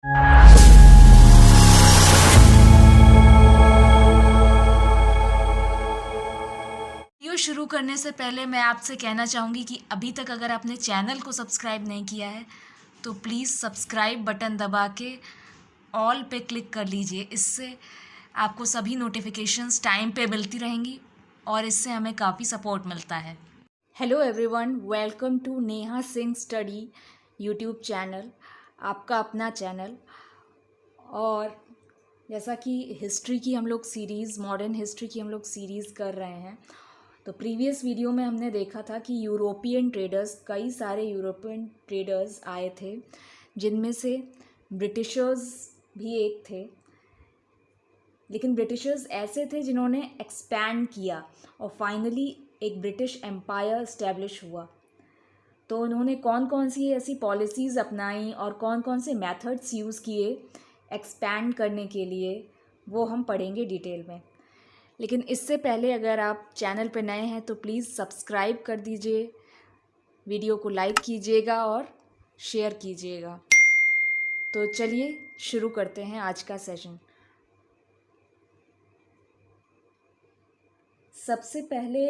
Video शुरू करने से पहले मैं आपसे कहना चाहूँगी कि अभी तक अगर आपने चैनल को सब्सक्राइब नहीं किया है तो प्लीज़ सब्सक्राइब बटन दबा के ऑल पे क्लिक कर लीजिए। इससे आपको सभी नोटिफिकेशंस टाइम पे मिलती रहेंगी और इससे हमें काफ़ी सपोर्ट मिलता है। Hello everyone, welcome to Neha Singh study YouTube channel, आपका अपना चैनल। और जैसा कि हिस्ट्री की हम लोग सीरीज़, मॉडर्न हिस्ट्री की हम लोग सीरीज़ कर रहे हैं, तो प्रीवियस वीडियो में हमने देखा था कि यूरोपियन ट्रेडर्स, कई सारे यूरोपियन ट्रेडर्स आए थे, जिनमें से ब्रिटिशर्स भी एक थे। लेकिन ब्रिटिशर्स ऐसे थे जिन्होंने एक्सपैंड किया और फाइनली एक ब्रिटिश एम्पायर इस्टेब्लिश हुआ। तो उन्होंने कौन कौन सी ऐसी पॉलिसीज़ अपनाई और कौन कौन से मेथड्स यूज़ किए एक्सपैंड करने के लिए, वो हम पढ़ेंगे डिटेल में। लेकिन इससे पहले अगर आप चैनल पर नए हैं तो प्लीज़ सब्सक्राइब कर दीजिए, वीडियो को लाइक कीजिएगा और शेयर कीजिएगा। तो चलिए शुरू करते हैं आज का सेशन। सबसे पहले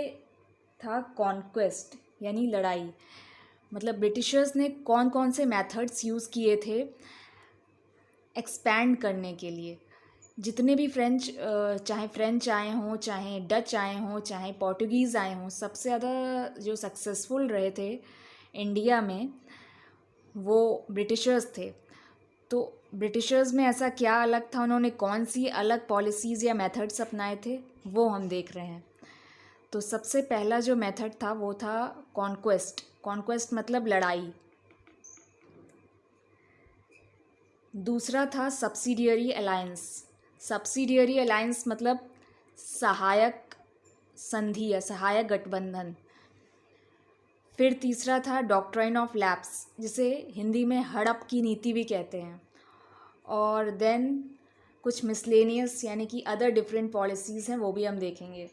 था कॉन्क्वेस्ट यानी लड़ाई। मतलब ब्रिटिशर्स ने कौन कौन से मेथड्स यूज़ किए थे एक्सपैंड करने के लिए। जितने भी चाहे फ्रेंच आए हों, चाहे डच आए हों, चाहे पोर्टुगीज़ आए हों, सबसे ज़्यादा जो सक्सेसफुल रहे थे इंडिया में वो ब्रिटिशर्स थे। तो ब्रिटिशर्स में ऐसा क्या अलग था, उन्होंने कौन सी अलग पॉलिसीज़ या मेथड्स अपनाए थे, वो हम देख रहे हैं। तो सबसे पहला जो मेथड था वो था कॉन्क्वेस्ट। कॉन्क्वेस्ट मतलब लड़ाई। दूसरा था सब्सिडियरी अलायंस। सब्सिडियरी अलायंस मतलब सहायक संधि या सहायक गठबंधन। फिर तीसरा था डॉक्ट्राइन ऑफ लैप्स, जिसे हिंदी में हड़प की नीति भी कहते हैं। और देन कुछ मिसलेनियस यानी कि अदर डिफरेंट पॉलिसीज़ हैं, वो भी हम देखेंगे।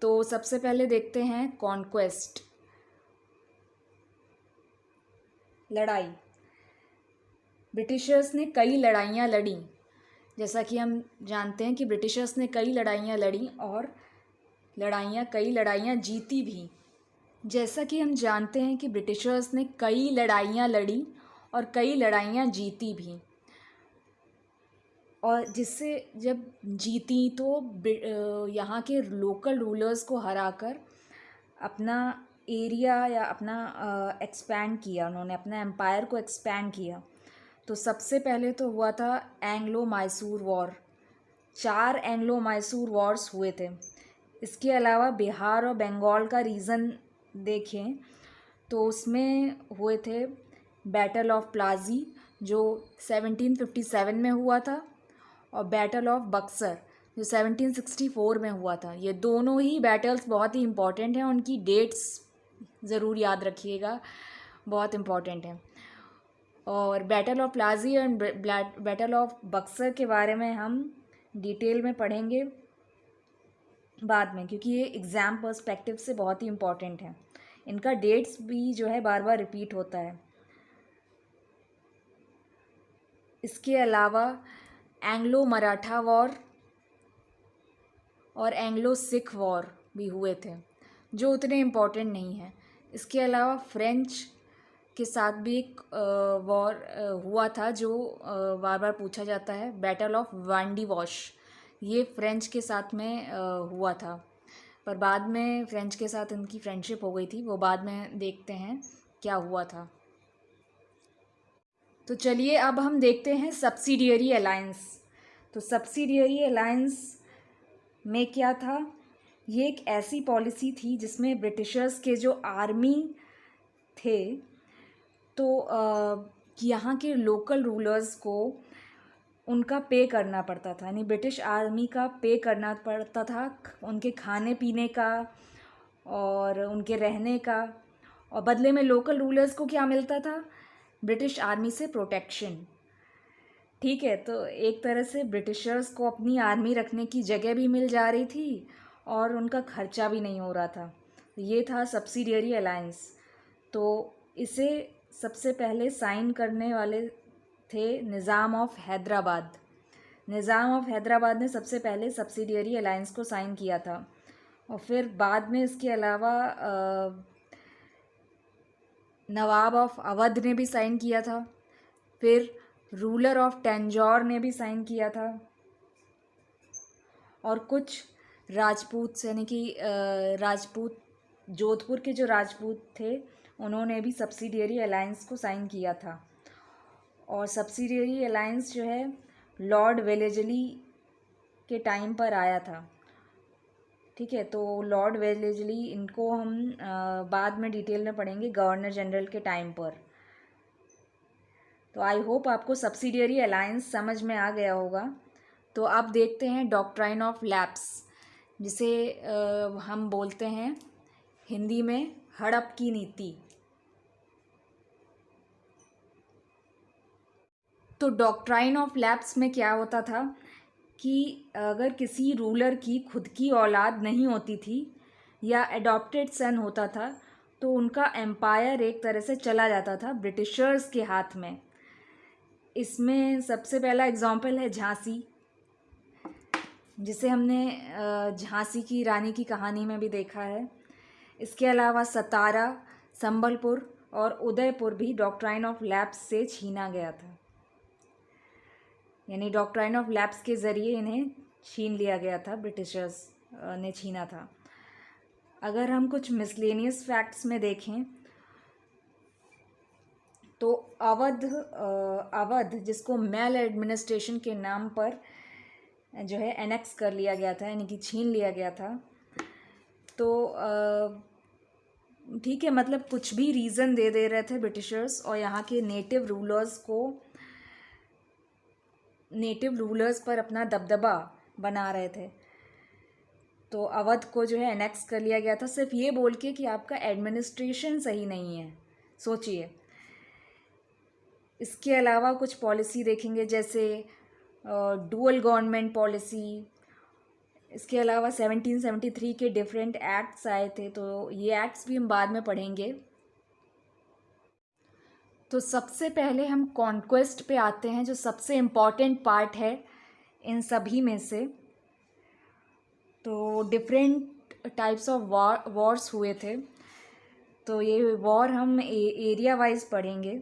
तो सबसे पहले देखते हैं कॉन्क्वेस्ट, लड़ाई। ब्रिटिशर्स ने कई लड़ाइयाँ लड़ी। जैसा कि हम जानते हैं कि ब्रिटिशर्स ने कई लड़ाइयाँ लड़ी और कई लड़ाइयाँ जीती भी। जैसा कि हम जानते हैं कि ब्रिटिशर्स ने कई लड़ाइयाँ लड़ी और कई लड़ाइयाँ जीती भी, और जिससे जब जीती तो यहाँ के लोकल रूलर्स को हराकर अपना एरिया या अपना एक्सपैंड किया, उन्होंने अपना एम्पायर को एक्सपैंड किया। तो सबसे पहले तो हुआ था Anglo Mysore war. 4 Anglo Mysore Wars हुए थे। इसके अलावा बिहार और बंगाल का रीजन देखें तो उसमें हुए थे बैटल ऑफ प्लाजी जो 1757 में हुआ था, और बैटल ऑफ बक्सर जो 1764 में हुआ था। ये दोनों ही बैटल्स बहुत ही इम्पॉर्टेंट हैं, उनकी डेट्स ज़रूर याद रखिएगा, बहुत इम्पॉर्टेंट हैं। और बैटल ऑफ प्लाजी और बैटल ऑफ बक्सर के बारे में हम डिटेल में पढ़ेंगे बाद में, क्योंकि ये एग्ज़ाम पर्सपेक्टिव से बहुत ही इम्पॉर्टेंट है। इनका डेट्स भी जो है बार बार रिपीट होता है। इसके अलावा एंग्लो मराठा वॉर और एंग्लो सिख वॉर भी हुए थे, जो उतने इम्पॉर्टेंट नहीं हैं। इसके अलावा फ्रेंच के साथ भी एक वॉर हुआ था जो बार बार पूछा जाता है, बैटल ऑफ वांडी वॉश। ये फ्रेंच के साथ में हुआ था, पर बाद में फ्रेंच के साथ इनकी फ्रेंडशिप हो गई थी, वो बाद में देखते हैं क्या हुआ था। तो चलिए अब हम देखते हैं सब्सिडियरी अलायंस। तो सब्सिडियरी अलायंस में क्या था, ये एक ऐसी पॉलिसी थी जिसमें ब्रिटिशर्स के जो आर्मी थे तो यहाँ के लोकल रूलर्स को उनका पे करना पड़ता था, यानी ब्रिटिश आर्मी का पे करना पड़ता था, उनके खाने पीने का और उनके रहने का। और बदले में लोकल रूलर्स को क्या मिलता था, ब्रिटिश आर्मी से प्रोटेक्शन। ठीक है, तो एक तरह से ब्रिटिशर्स को अपनी आर्मी रखने की जगह भी मिल जा रही थी और उनका खर्चा भी नहीं हो रहा था। ये था सब्सिडियरी अलायंस। तो इसे सबसे पहले साइन करने वाले थे निज़ाम ऑफ हैदराबाद। निज़ाम ऑफ हैदराबाद ने सबसे पहले सब्सिडियरी अलायंस को साइन किया था, और फिर बाद में इसके अलावा नवाब ऑफ अवध ने भी साइन किया था, फिर रूलर ऑफ तंजौर ने भी साइन किया था, और कुछ राजपूत यानी कि राजपूत जोधपुर के जो राजपूत थे उन्होंने भी सब्सिडियरी अलायंस को साइन किया था। और सब्सिडियरी अलायंस जो है लॉर्ड वेलेस्ली के टाइम पर आया था। ठीक है, तो लॉर्ड वेलेस्ली इनको हम बाद में डिटेल में पढ़ेंगे गवर्नर जनरल के टाइम पर। तो आई होप आपको सब्सिडियरी अलायंस समझ में आ गया होगा। तो अब देखते हैं डॉक्ट्राइन ऑफ लैप्स, जिसे हम बोलते हैं हिंदी में हड़प की नीति। तो डॉक्ट्राइन ऑफ लैप्स में क्या होता था कि अगर किसी रूलर की खुद की औलाद नहीं होती थी या एडॉप्टेड सन होता था तो उनका एम्पायर एक तरह से चला जाता था ब्रिटिशर्स के हाथ में। इसमें सबसे पहला एग्जाम्पल है झांसी, जिसे हमने झांसी की रानी की कहानी में भी देखा है। इसके अलावा सतारा, संबलपुर और उदयपुर भी डॉक्ट्राइन ऑफ लैप्स से छीना गया था, यानी डॉक्ट्राइन ऑफ लैप्स के ज़रिए इन्हें छीन लिया गया था, ब्रिटिशर्स ने छीना था। अगर हम कुछ मिसलेनियस फैक्ट्स में देखें तो अवध जिसको मेल एडमिनिस्ट्रेशन के नाम पर जो है एनेक्स कर लिया गया था, यानी कि छीन लिया गया था। तो ठीक है, मतलब कुछ भी रीज़न दे रहे थे ब्रिटिशर्स, और यहाँ के नेटिव रूलर्स पर अपना दबदबा बना रहे थे। तो अवध को जो है एनेक्स कर लिया गया था सिर्फ ये बोल के कि आपका एडमिनिस्ट्रेशन सही नहीं है। सोचिए, इसके अलावा कुछ पॉलिसी देखेंगे जैसे डुअल गवर्नमेंट पॉलिसी। इसके अलावा 1773 के डिफरेंट एक्ट्स आए थे, तो ये एक्ट्स भी हम बाद में पढ़ेंगे। तो सबसे पहले हम कॉन्क्वेस्ट पे आते हैं, जो सबसे इम्पॉर्टेंट पार्ट है इन सभी में से। तो डिफरेंट टाइप्स ऑफ वॉर्स हुए थे, तो ये वॉर हम एरिया वाइज पढ़ेंगे।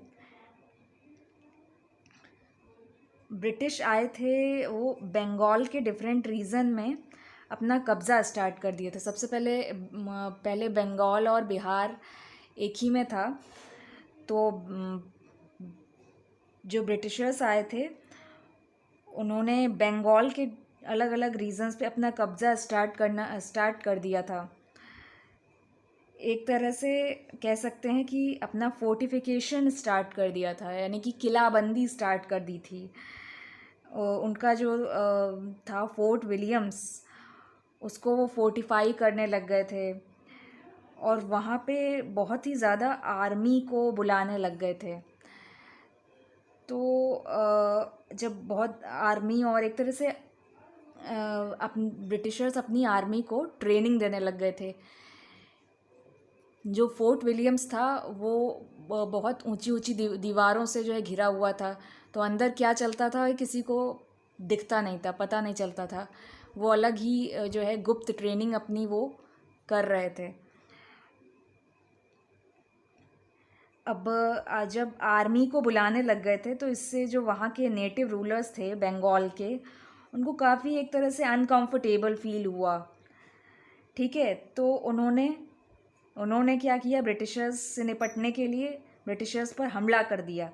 ब्रिटिश आए थे, वो बंगाल के डिफरेंट रीजन में अपना कब्ज़ा स्टार्ट कर दिए थे। सबसे पहले बंगाल और बिहार एक ही में था। तो जो ब्रिटिशर्स आए थे उन्होंने बंगाल के अलग अलग रीजन्स पे अपना कब्ज़ा स्टार्ट कर दिया था। एक तरह से कह सकते हैं कि अपना फोर्टिफिकेशन स्टार्ट कर दिया था, यानी कि किलाबंदी स्टार्ट कर दी थी। उनका जो था फोर्ट विलियम्स, उसको वो फोर्टिफाई करने लग गए थे, और वहाँ पे बहुत ही ज़्यादा आर्मी को बुलाने लग गए थे। तो जब बहुत आर्मी, और एक तरह से ब्रिटिशर्स अपनी आर्मी को ट्रेनिंग देने लग गए थे। जो फोर्ट विलियम्स था वो बहुत ऊंची ऊंची दीवारों से जो है घिरा हुआ था, तो अंदर क्या चलता था किसी को दिखता नहीं था, पता नहीं चलता था। वो अलग ही जो है गुप्त ट्रेनिंग अपनी वो कर रहे थे। अब जब आर्मी को बुलाने लग गए थे तो इससे जो वहाँ के नेटिव रूलर्स थे बंगाल के, उनको काफ़ी एक तरह से अनकंफर्टेबल फील हुआ। ठीक है, तो उन्होंने क्या किया, ब्रिटिशर्स से निपटने के लिए ब्रिटिशर्स पर हमला कर दिया।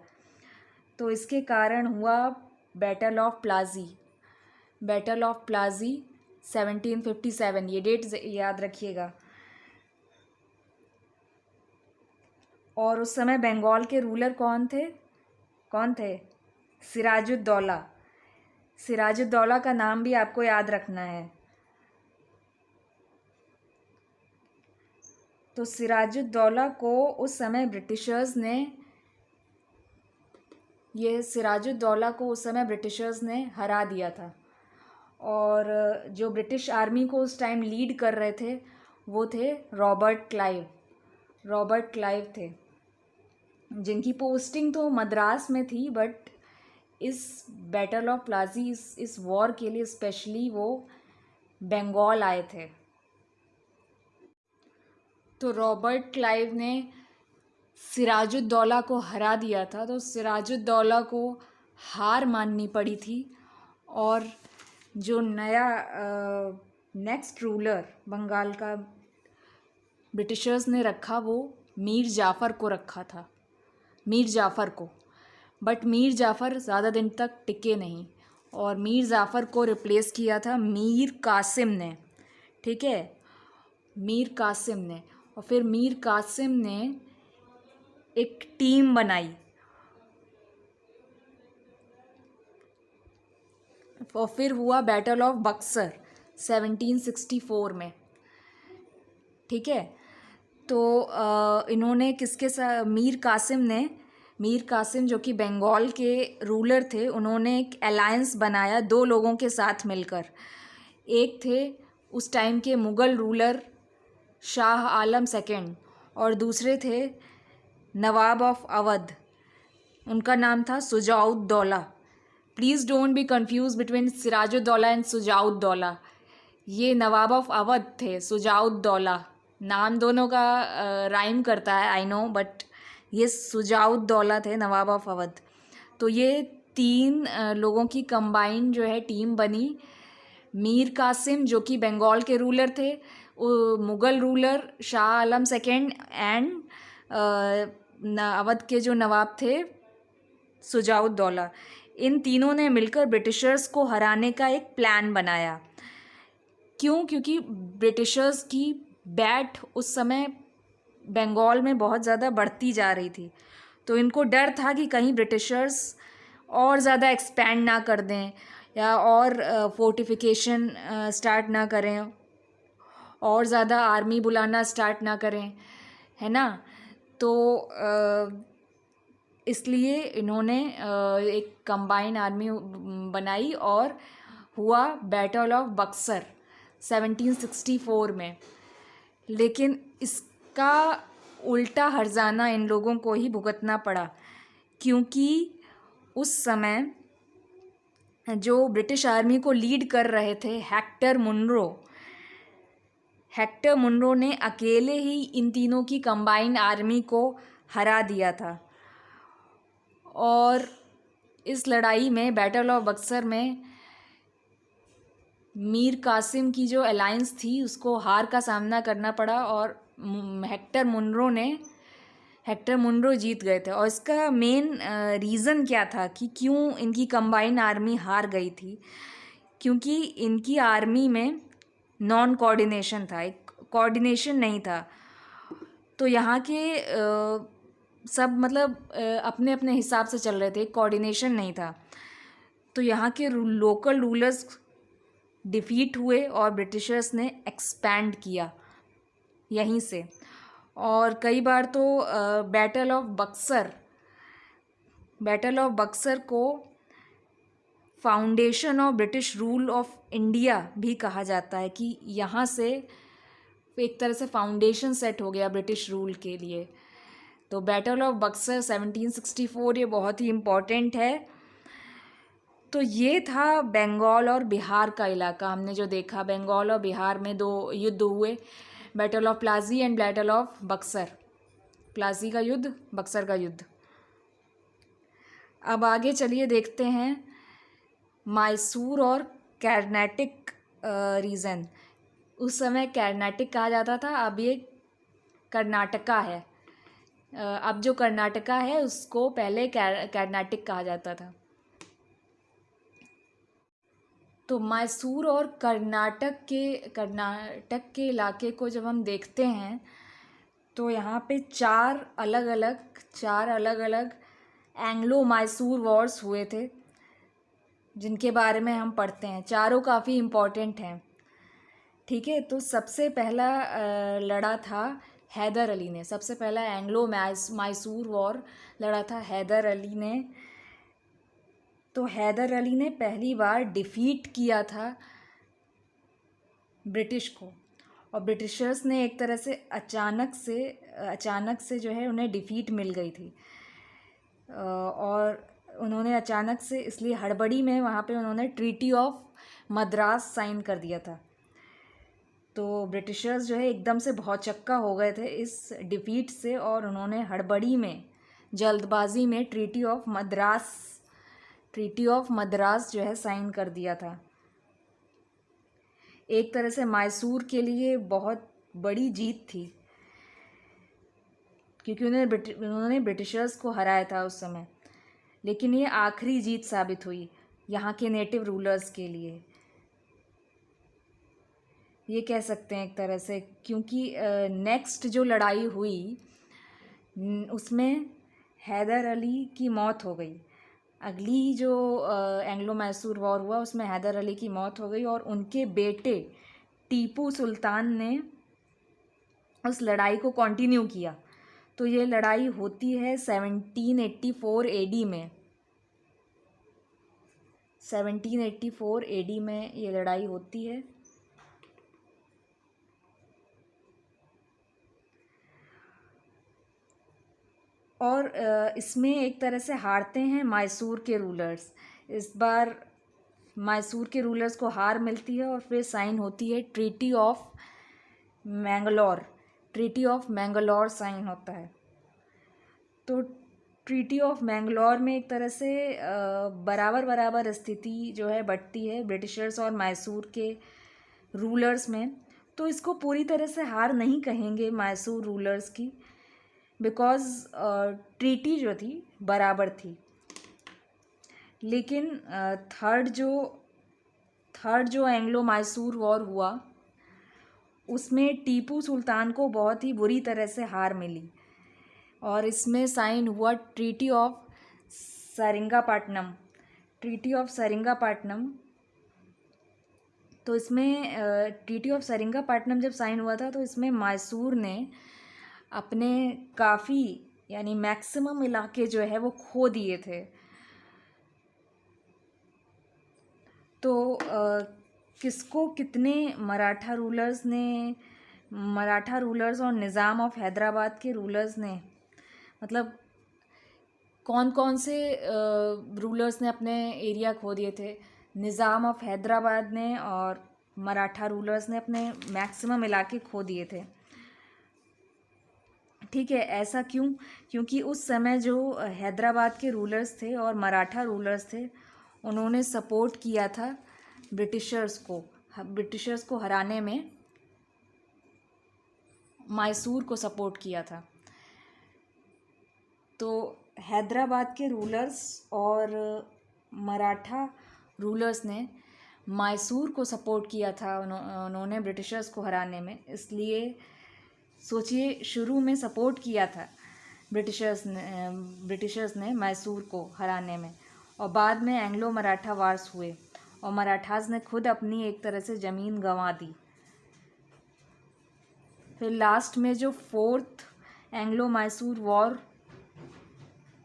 तो इसके कारण हुआ बैटल ऑफ प्लाजी। 1757, ये डेट याद रखिएगा। और उस समय बंगाल के रूलर कौन थे? सिराजुद्दौला। सिराजुद्दौला का नाम भी आपको याद रखना है। तो सिराजुद्दौला को उस समय ब्रिटिशर्स ने हरा दिया था। और जो ब्रिटिश आर्मी को उस टाइम लीड कर रहे थे वो थे रॉबर्ट क्लाइव थे, जिनकी पोस्टिंग तो मद्रास में थी, बट इस बैटल ऑफ प्लासी, इस वॉर के लिए स्पेशली वो बंगाल आए थे। तो रॉबर्ट क्लाइव ने सिराजुद्दौला को हरा दिया था, तो सिराजुद्दौला को हार माननी पड़ी थी और जो नया नेक्स्ट रूलर बंगाल का ब्रिटिशर्स ने रखा वो मीर जाफ़र को रखा था, मीर जाफ़र को। बट मीर जाफ़र ज़्यादा दिन तक टिके नहीं और मीर जाफ़र को रिप्लेस किया था मीर कासिम ने, ठीक है, मीर कासिम ने। और फिर मीर कासिम ने एक टीम बनाई और फिर हुआ बैटल ऑफ बक्सर 1764 में, ठीक है। तो इन्होंने किसके साथ, मीर कासिम जो कि बंगाल के रूलर थे, उन्होंने एक अलायंस बनाया दो लोगों के साथ मिलकर। एक थे उस टाइम के मुग़ल रूलर शाह आलम सेकंड और दूसरे थे नवाब ऑफ अवध, उनका नाम था Sujauddaula. Please don't be confuse between Sirajuddaula and Sujauddaula. ये नवाब ऑफ अवध थे, सुजाउद्दौला नाम दोनों का राइम करता है, आई नो, बट ये सुजाउद्दौला थे, नवाब ऑफ अवध। तो ये तीन लोगों की कंबाइन जो है टीम बनी। मीर कासिम जो कि बंगाल के रूलर थे, Mughal ruler Shah Alam second and Awadh के जो नवाब थे सुजाउद्दौला, इन तीनों ने मिलकर ब्रिटिशर्स को हराने का एक प्लान बनाया। क्यों? क्योंकि ब्रिटिशर्स की बैट उस समय बंगाल में बहुत ज़्यादा बढ़ती जा रही थी, तो इनको डर था कि कहीं ब्रिटिशर्स और ज़्यादा एक्सपैंड ना कर दें या और फोर्टिफिकेशन स्टार्ट ना करें और ज़्यादा आर्मी बुलाना स्टार्ट ना करें, है ना। तो इसलिए इन्होंने एक कंबाइन आर्मी बनाई और हुआ बैटल ऑफ बक्सर 1764 में। लेकिन इसका उल्टा हर्जाना इन लोगों को ही भुगतना पड़ा, क्योंकि उस समय जो ब्रिटिश आर्मी को लीड कर रहे थे हेक्टर मुनरो ने अकेले ही इन तीनों की कंबाइन आर्मी को हरा दिया था। और इस लड़ाई में, बैटल ऑफ बक्सर में, मीर कासिम की जो अलायंस थी उसको हार का सामना करना पड़ा और हेक्टर मुनरो जीत गए थे। और इसका मेन रीज़न क्या था कि क्यों इनकी कंबाइन आर्मी हार गई थी? क्योंकि इनकी आर्मी में नॉन कोऑर्डिनेशन था, एक कोऑर्डिनेशन नहीं था। तो यहाँ के सब मतलब अपने अपने हिसाब से चल रहे थे, कोऑर्डिनेशन नहीं था। तो यहाँ के लोकल रूलर्स डिफीट हुए और ब्रिटिशर्स ने एक्सपैंड किया यहीं से। और कई बार तो बैटल ऑफ बक्सर को foundation of British rule of India भी कहा जाता है, कि यहाँ से एक तरह से फाउंडेशन सेट हो गया ब्रिटिश रूल के लिए। तो बैटल ऑफ बक्सर 1764 ये बहुत ही इम्पॉर्टेंट है। तो ये था बंगाल और बिहार का इलाका। हमने जो देखा, बंगाल और बिहार में दो युद्ध हुए, battle of Plassey and battle of Buxar. Plassey का युद्ध, बक्सर का युद्ध। अब आगे चलिए देखते हैं मैसूर और कर्नाटक रीजन। उस समय कर्नाटक कहा जाता था, अब ये कर्नाटका है। अब जो कर्नाटका है उसको पहले कर्नाटक कहा जाता था। तो मैसूर और कर्नाटक के इलाके को जब हम देखते हैं तो यहाँ पे चार अलग अलग एंग्लो मैसूर वॉर्स हुए थे, जिनके बारे में हम पढ़ते हैं। चारों काफ़ी इम्पोर्टेंट हैं, ठीक है। तो सबसे पहला लड़ा था हैदर अली ने, सबसे पहला एंग्लो मैसूर वॉर लड़ा था हैदर अली ने। तो हैदर अली ने पहली बार डिफीट किया था ब्रिटिश को, और ब्रिटिशर्स ने एक तरह से अचानक से जो है उन्हें डिफीट मिल गई थी। और उन्होंने अचानक से, इसलिए हड़बड़ी में वहाँ पे उन्होंने ट्रीटी ऑफ मद्रास साइन कर दिया था। तो ब्रिटिशर्स जो है एकदम से भौचक्का हो गए थे इस डिफीट से, और उन्होंने हड़बड़ी में, जल्दबाजी में ट्रीटी ऑफ मद्रास जो है साइन कर दिया था। एक तरह से मैसूर के लिए बहुत बड़ी जीत थी, क्योंकि उन्होंने ब्रिटिशर्स को हराया था उस समय। लेकिन ये आखिरी जीत साबित हुई यहाँ के नेटिव रूलर्स के लिए, ये कह सकते हैं एक तरह से, क्योंकि नेक्स्ट जो लड़ाई हुई उसमें हैदर अली की मौत हो गई। अगली जो एंग्लो मैसूर वॉर हुआ उसमें हैदर अली की मौत हो गई, और उनके बेटे टीपू सुल्तान ने उस लड़ाई को कंटिन्यू किया। तो ये लड़ाई होती है 1784 एडी में। 1784 एडी में ये लड़ाई होती है। और इसमें एक तरह से हारते हैं मैसूर के रूलर्स। इस बार मैसूर के रूलर्स को हार मिलती है, और फिर साइन होती है treaty of Mangalore. Treaty of Mangalore sign होता है। तो ट्रीटी ऑफ मैंगलोर में एक तरह से बराबर बराबर स्थिति जो है बढ़ती है ब्रिटिशर्स और मैसूर के रूलर्स में। तो इसको पूरी तरह से हार नहीं कहेंगे मैसूर रूलर्स की, बिकॉज़ ट्रीटी जो थी बराबर थी। लेकिन थर्ड जो एंग्लो मैसूर वॉर हुआ उसमें टीपू सुल्तान को बहुत ही बुरी तरह से हार मिली, और इसमें साइन हुआ treaty of Seringapatam. Treaty of Seringapatam. तो इसमें ट्रीटी ऑफ सेरिंगापट्टनम जब साइन हुआ था तो इसमें मैसूर ने अपने काफ़ी, यानी मैक्सिमम इलाके जो है वो खो दिए थे। तो किसको कितने मराठा रूलर्स और निज़ाम ऑफ हैदराबाद के रूलर्स ने, मतलब कौन कौन से रूलर्स ने अपने एरिया खो दिए थे। निज़ाम ऑफ हैदराबाद ने और मराठा रूलर्स ने अपने मैक्सिमम इलाके खो दिए थे। ठीक है, ऐसा क्यों? क्योंकि उस समय जो हैदराबाद के रूलर्स थे और मराठा रूलर्स थे, उन्होंने सपोर्ट किया था ब्रिटिशर्स को हराने में, मैसूर को सपोर्ट किया था। तो हैदराबाद के रूलर्स और मराठा रूलर्स ने मैसूर को सपोर्ट किया था उन्होंने ब्रिटिशर्स को हराने में। इसलिए सोचिए, शुरू में सपोर्ट किया था ब्रिटिशर्स ने मैसूर को हराने में, और बाद में एंग्लो मराठा वार्स हुए और मराठास ने खुद अपनी एक तरह से ज़मीन गंवा दी। फिर लास्ट में जो फोर्थ एंग्लो मैसूर वॉर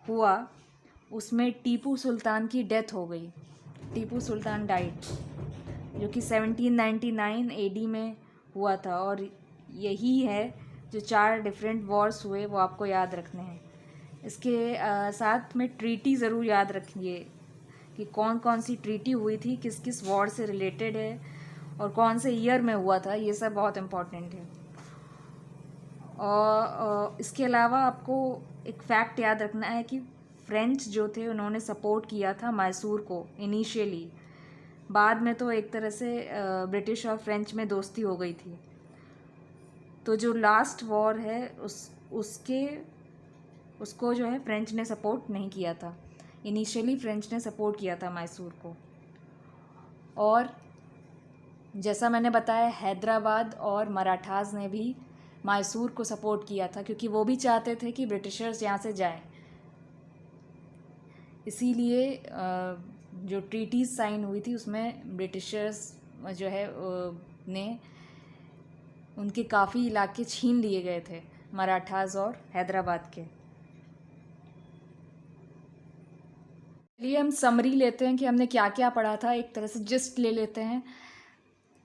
हुआ उसमें टीपू सुल्तान की डेथ हो गई। टीपू सुल्तान डाइड, जो कि 1799 एडी में हुआ था। और यही है जो 4 डिफरेंट वॉर्स हुए वो आपको याद रखने हैं। इसके साथ में ट्रीटी ज़रूर याद रखिए कि कौन कौन सी ट्रीटी हुई थी, किस किस वॉर से रिलेटेड है और कौन से ईयर में हुआ था, ये सब बहुत इम्पोर्टेंट है। और इसके अलावा आपको एक फैक्ट याद रखना है कि फ्रेंच जो थे उन्होंने सपोर्ट किया था मैसूर को इनिशियली। बाद में तो एक तरह से ब्रिटिश और फ्रेंच में दोस्ती हो गई थी। तो जो लास्ट वॉर है उसको जो है फ्रेंच ने सपोर्ट नहीं किया था। इनिशियली फ्रेंच ने सपोर्ट किया था मैसूर को। और जैसा मैंने बताया, हैदराबाद और मराठास ने भी मैसूर को सपोर्ट किया था, क्योंकि वो भी चाहते थे कि ब्रिटिशर्स यहाँ से जाएं। इसीलिए जो ट्रीटीज़ साइन हुई थी उसमें ब्रिटिशर्स जो है ने उनके काफ़ी इलाके छीन लिए गए थे, मराठास और हैदराबाद के। चलिए हम समरी लेते हैं कि हमने क्या क्या पढ़ा था, एक तरह से जिस्ट ले लेते हैं।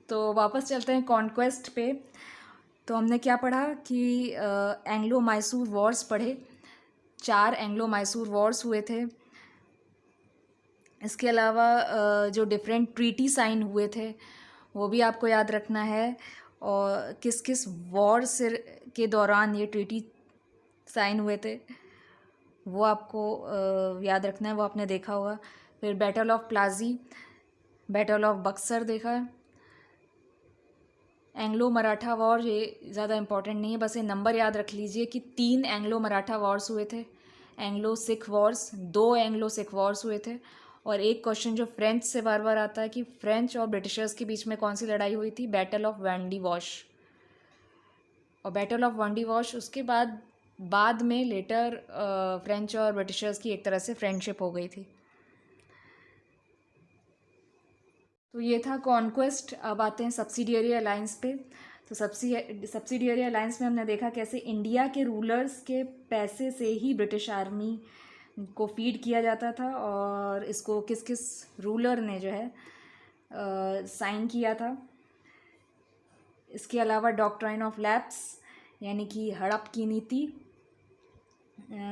तो वापस चलते हैं कॉन्क्वेस्ट पे। तो हमने क्या पढ़ा कि एंग्लो मैसूर वॉर्स पढ़े। 4 एंग्लो मैसूर वॉर्स हुए थे। इसके अलावा जो डिफरेंट ट्रीटी साइन हुए थे वो भी आपको याद रखना है, और किस किस वॉर से के दौरान ये ट्रीटी साइन हुए थे वो आपको याद रखना है, वो आपने देखा होगा। फिर battle of Plassey, battle of Buxar देखा है। एंग्लो मराठा वॉर, ये ज़्यादा इम्पोर्टेंट नहीं है, बस ये नंबर याद रख लीजिए कि 3 एंग्लो मराठा वॉर्स हुए थे। Anglo Sikh Wars, 2 Anglo Sikh Wars हुए थे। और एक क्वेश्चन जो फ्रेंच से बार बार आता है कि फ्रेंच और ब्रिटिशर्स के बीच में कौन सी लड़ाई हुई थी, बैटल ऑफ वैंडी वॉश। और बैटल ऑफ वैंडी वॉश उसके बाद में लेटर फ्रेंच और ब्रिटिशर्स की एक तरह से फ्रेंडशिप हो गई थी। तो ये था कॉन्क्वेस्ट। अब आते हैं सब्सिडियरी अलायंस पे। तो सब्सिडियरी अलायंस में हमने देखा कैसे इंडिया के रूलर्स के पैसे से ही ब्रिटिश आर्मी को फीड किया जाता था, और इसको किस किस रूलर ने जो है साइन किया था। इसके अलावा डॉक्ट्राइन ऑफ लैप्स, यानी कि हड़प की नीति,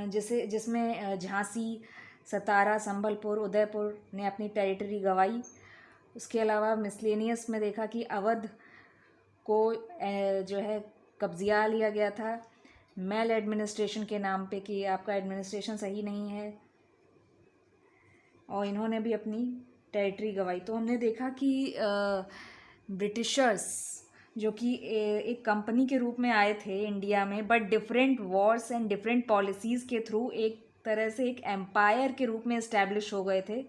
जिसमें झांसी, सतारा, संबलपुर, उदयपुर ने अपनी टेरिटरी गंवाई। उसके अलावा मिसलेनियस में देखा कि अवध को जो है कब्जिया लिया गया था मेल एडमिनिस्ट्रेशन के नाम पे, कि आपका एडमिनिस्ट्रेशन सही नहीं है, और इन्होंने भी अपनी टेरिटरी गंवाई। तो हमने देखा कि ब्रिटिशर्स जो कि एक कंपनी के रूप में आए थे इंडिया में, but different Wars and different policies के थ्रू एक तरह से एक एम्पायर के रूप में इस्टेब्लिश हो गए थे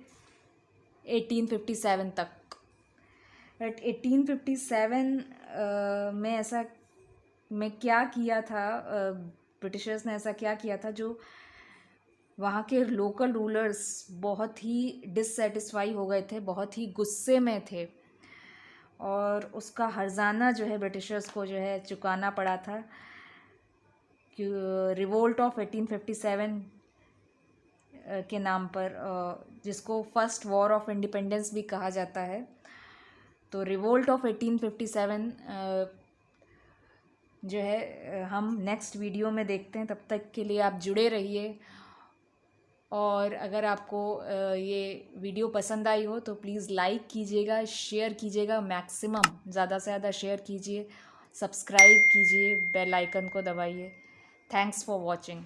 1857 तक। बट 1857 में क्या किया था, ब्रिटिशर्स ने ऐसा क्या किया था जो वहाँ के लोकल रूलर्स बहुत ही डिससेटिस्फाई हो गए थे, बहुत ही गुस्से में थे, और उसका हर्जाना जो है ब्रिटिशर्स को जो है चुकाना पड़ा था। कि रिवोल्ट ऑफ 1857 के नाम पर, जिसको फर्स्ट वॉर ऑफ इंडिपेंडेंस भी कहा जाता है। तो रिवोल्ट ऑफ 1857 जो है हम नेक्स्ट वीडियो में देखते हैं। तब तक के लिए आप जुड़े रहिए, और अगर आपको ये वीडियो पसंद आई हो तो प्लीज़ लाइक कीजिएगा, शेयर कीजिएगा, मैक्सिमम ज़्यादा से ज़्यादा शेयर कीजिए, सब्सक्राइब कीजिए, बेल आइकन को दबाइए। Thanks for watching.